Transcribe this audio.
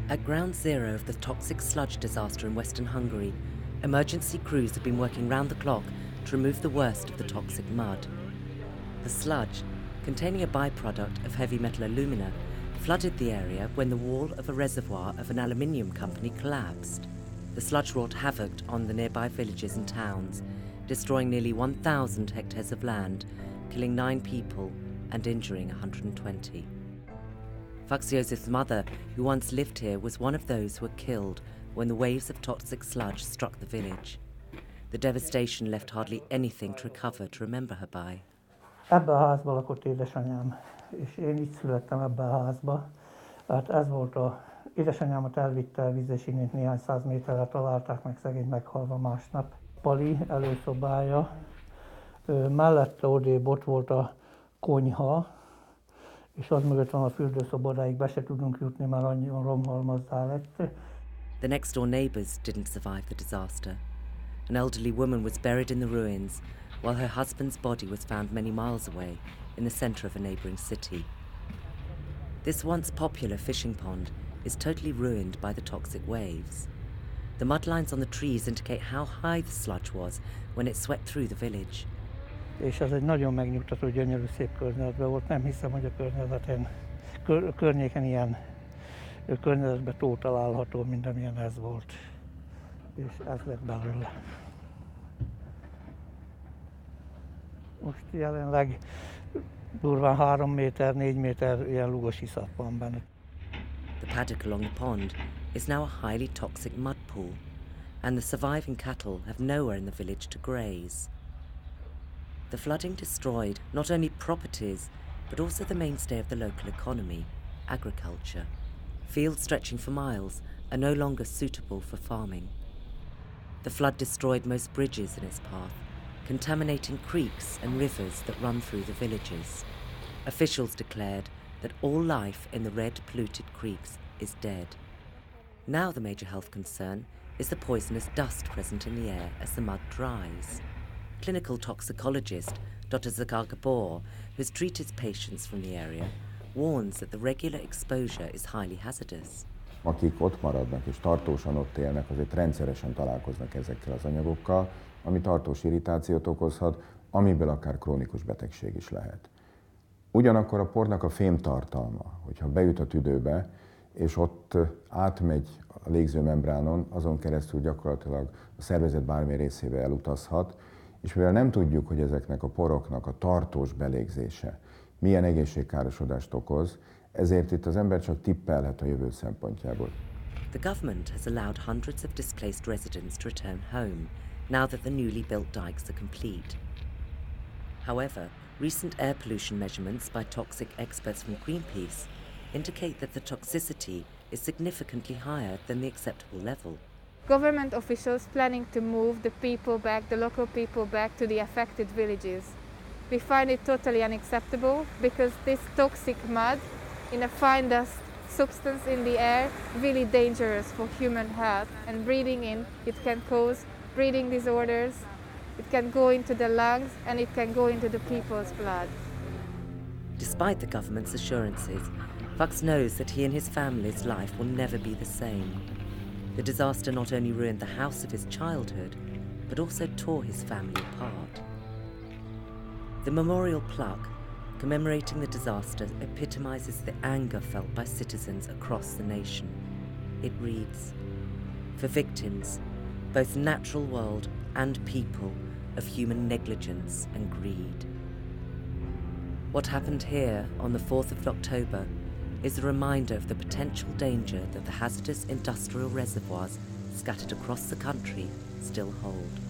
At ground zero of the toxic sludge disaster in Western Hungary, emergency crews have been working round the clock to remove the worst of the toxic mud. The sludge, containing a byproduct of heavy metal alumina, flooded the area when the wall of a reservoir of an aluminium company collapsed. The sludge wrought havoc on the nearby villages and towns, destroying nearly 1,000 hectares of land, killing 9 people and injuring 120. Josef's mother, who once lived here, was one of those who were killed when the waves of toxic sludge struck the village. The devastation left hardly anything to recover to remember her by. Ebbe a házba lakott édesanyám, és én itt születtem ebbe a házba. Hát ez volt édesanyámat elvitte a víz, és innét néhány 100 méterre találták meg, szegény meghalva másnap. Pali előszobája, mellette odébb ott volt a konyha, és az mögött van a fürdőszoba, odáig be se tudunk jutni, már annyian romhalmazzá lett. The next-door neighbours didn't survive the disaster. An elderly woman was buried in the ruins, while her husband's body was found many miles away in the centre of a neighbouring city. This once popular fishing pond is totally ruined by the toxic waves. The mud lines on the trees indicate how high the sludge was when it swept through the village. És ez egy nagyon megnyugtató, gyönyörű, szép környezetben volt. Nem hiszem, hogy a környéken ilyen környezetben tó található, mint amilyen ez volt. És ez lett belőle. Most jelenleg durván 3 méter, 4 méter ilyen lugos iszap van benne. The paddock along the pond is now a highly toxic mud pool, and the surviving cattle have nowhere in the village to graze. The flooding destroyed not only properties, but also the mainstay of the local economy, agriculture. Fields stretching for miles are no longer suitable for farming. The flood destroyed most bridges in its path, contaminating creeks and rivers that run through the villages. Officials declared that all life in the red polluted creeks is dead. Now the major health concern is the poisonous dust present in the air as the mud dries. Clinical toxicologist Dr. Zakar Gabor, who has treated patients from the area, warns that the regular exposure is highly hazardous. Akik ott maradnak és tartósan ott élnek, azért rendszeresen találkoznak ezekkel az anyagokkal, ami tartós irritációt okozhat, amiből akár krónikus betegség is lehet. Ugyanakkor a pornak a fémtartalma, hogyha bejut a tüdőbe, és ott átmegy a légzőmembránon, azon keresztül gyakorlatilag a szervezet bármilyen részébe elutazhat, és mivel nem tudjuk, hogy ezeknek a poroknak a tartós belégzése milyen egészségkárosodást okoz, ezért itt az ember csak tippelhet a jövő szempontjából. The government has allowed hundreds of displaced residents to return home, now that the newly built dikes are complete. However, recent air pollution measurements by toxic experts from Greenpeace indicate that the toxicity is significantly higher than the acceptable level. Government officials planning to move the local people back to the affected villages. We find it totally unacceptable because this toxic mud in a fine dust substance in the air really dangerous for human health, and breathing in it can cause breathing disorders, it can go into the lungs and it can go into the people's blood. Despite the government's assurances, Fox knows that he and his family's life will never be the same. The disaster not only ruined the house of his childhood, but also tore his family apart. The memorial plaque commemorating the disaster epitomizes the anger felt by citizens across the nation. It reads, "For victims, both natural world and people, of human negligence and greed." What happened here on the 4th of October is a reminder of the potential danger that the hazardous industrial reservoirs scattered across the country still hold.